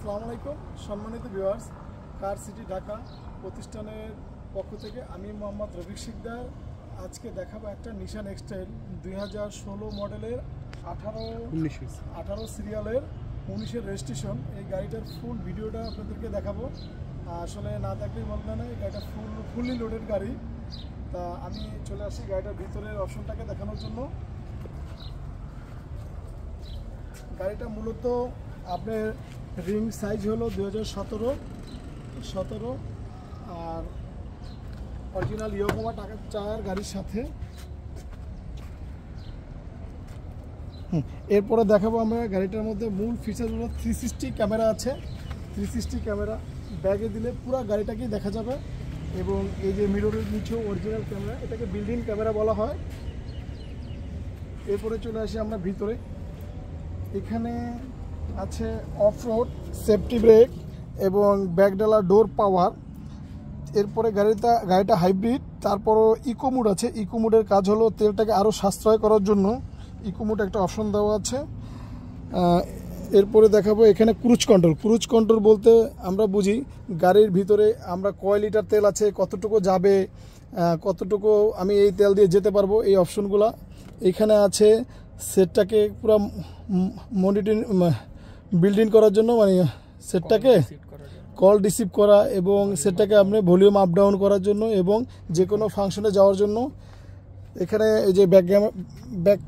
আসসালামু আলাইকুম সম্মানিত ভিউয়ার্স, কার সিটি ঢাকা প্রতিষ্ঠানের পক্ষ থেকে আমি মোহাম্মদ রফিক শিকদার আজকে দেখাবো একটা নিশান এক্সটাইল 2016 মডেলের 18 সিরিয়ালের 19-এর রেজিস্ট্রেশন। এই গাড়িটার ফুল ভিডিওটা আপনাদেরকে দেখাবো। আসলে না দেখলেই বলতে না, এই গাড়িটা ফুললি লোডেড গাড়ি। তা আমি চলে আসি গাড়িটার ভিতরের অপশনটাকে দেখানোর জন্য। গাড়িটা মূলত আপনার রিং সাইজ হলো 2017 আর অরিজিনাল ইয়োকোমা টায়ার গাড়ির সাথে। এরপরে দেখাবো আমরা গাড়িটার মধ্যে মূল ফিচার হলো 360 ক্যামেরা আছে। 360 ক্যামেরা ব্যাগে দিলে পুরো গাড়িটাকেই দেখা যাবে, এবং এই যে মিররের নিচেও অরিজিনাল ক্যামেরা, এটাকে বিল্ডিং ক্যামেরা বলা হয়। এরপরে চলে আসি আমরা ভিতরে। এখানে আছে অফরোড সেফটি ব্রেক এবং ব্যাকডালা ডোর পাওয়ার। এরপরে গাড়িটা হাইব্রিড, তারপরও ইকো মুড আছে। ইকো মুডের কাজ হলো তেলটাকে আরও সাশ্রয় করার জন্য ইকো মুড একটা অপশন দেওয়া আছে। এরপরে দেখাবো এখানে ক্রুজ কন্ট্রোল বলতে আমরা বুঝি গাড়ির ভিতরে আমরা কয় লিটার তেল আছে, কতটুকু যাবে, কতটুকু আমি এই তেল দিয়ে যেতে পারবো, এই অপশনগুলো এখানে আছে। সেটটাকে পুরো মনিটরিং বিল্ডিং করার জন্য, মানে সেটটাকে কল রিসিভ করা এবং সেটটাকে আপনি ভলিউম আপ ডাউন করার জন্য এবং যে কোনো ফাংশনে যাওয়ার জন্য। এখানে এই যে ব্যাক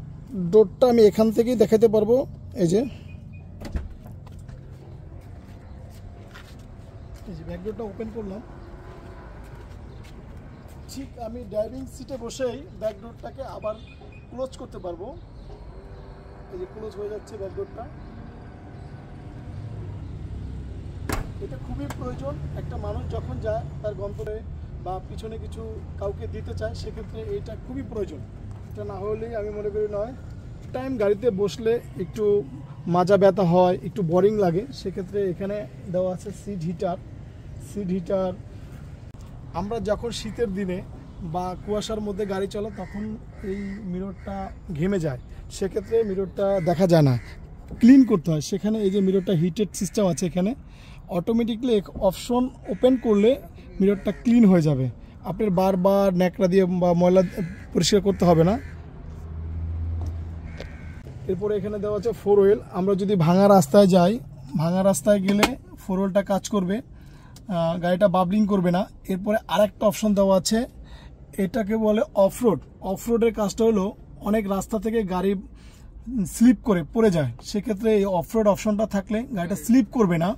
ডোরটা আমি এখান থেকেই দেখাতে পারবো। এই যে ব্যাক ডোরটা ওপেন করলাম, ঠিক আমি ড্রাইভিং সিটে বসেই ব্যাক ডোরটাকে আবার ক্লোজ করতে পারবো। এই যে ক্লোজ হয়ে যাচ্ছে ব্যাক ডোরটা। এটা খুবই প্রয়োজন, একটা মানুষ যখন যায় তার গন্তব্যে বা পিছনে কিছু কাউকে দিতে চায়, সেক্ষেত্রে এটা খুবই প্রয়োজন। এটা না হলেই আমি মনে করি নয়। টাইম গাড়িতে বসলে একটু মাজা ব্যথা হয়, একটু বোরিং লাগে, সেক্ষেত্রে এখানে দেওয়া আছে সিট হিটার। আমরা যখন শীতের দিনে বা কুয়াশার মধ্যে গাড়ি চলে তখন এই মিররটা ঘেমে যায়, সেক্ষেত্রে মিররটা দেখা যায় না, ক্লিন করতে হয়। সেখানে এই যে মিররটা হিটেড সিস্টেম আছে, এখানে অটোমেটিকলি অপশন ওপেন করলে মিররটা ক্লিন হয়ে যাবে, আপনার বারবার ন্যাকড়া দিয়ে বা ময়লা পরিষ্কার করতে হবে না। এরপরে এখানে দেওয়া আছে 4 হুইল। আমরা যদি ভাঙা রাস্তায় যাই, ভাঙা রাস্তায় গেলে 4 হুইলটা কাজ করবে, গাড়িটা বাবলিং করবে না। এরপরে আরেকটা অপশন দেওয়া আছে, এটাকে বলে অফরোডের কাজটা হলো অনেক রাস্তা থেকে গাড়ি স্লিপ করে পড়ে যায়, সেক্ষেত্রে এই অফরোড অপশনটা থাকলে গাড়িটা স্লিপ করবে না,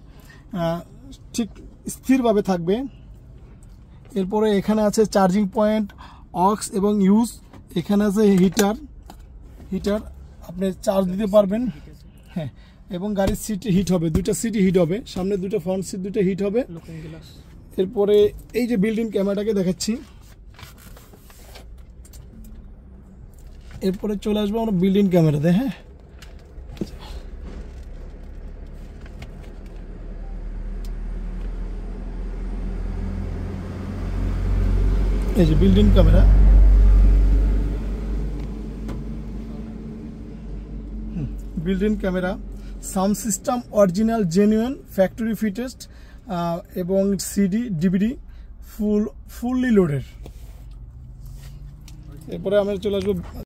ঠিক স্থিরভাবে থাকবে। এরপরে এখানে আছে চার্জিং পয়েন্ট, অক্স এবং ইউজ। এখানে আছে হিটার আপনি চার্জ দিতে পারবেন। হ্যাঁ, এবং গাড়ির সিট হিট হবে, দুইটা সিটই হিট হবে, সামনে দুটো ফ্রন্ট সিট দুটো হিট হবে। এরপরে এই যে বিল্ডিং ক্যামেরাটাকে দেখাচ্ছি। এরপরে চলে আসবো আমরা বিল্ডিং ক্যামেরাতে। হ্যাঁ, এই যে building camera. Sound system original genuine factory fittest এবং সিডি ডিভিডি ফুললি লোডের। এরপরে আমরা চলে আসবো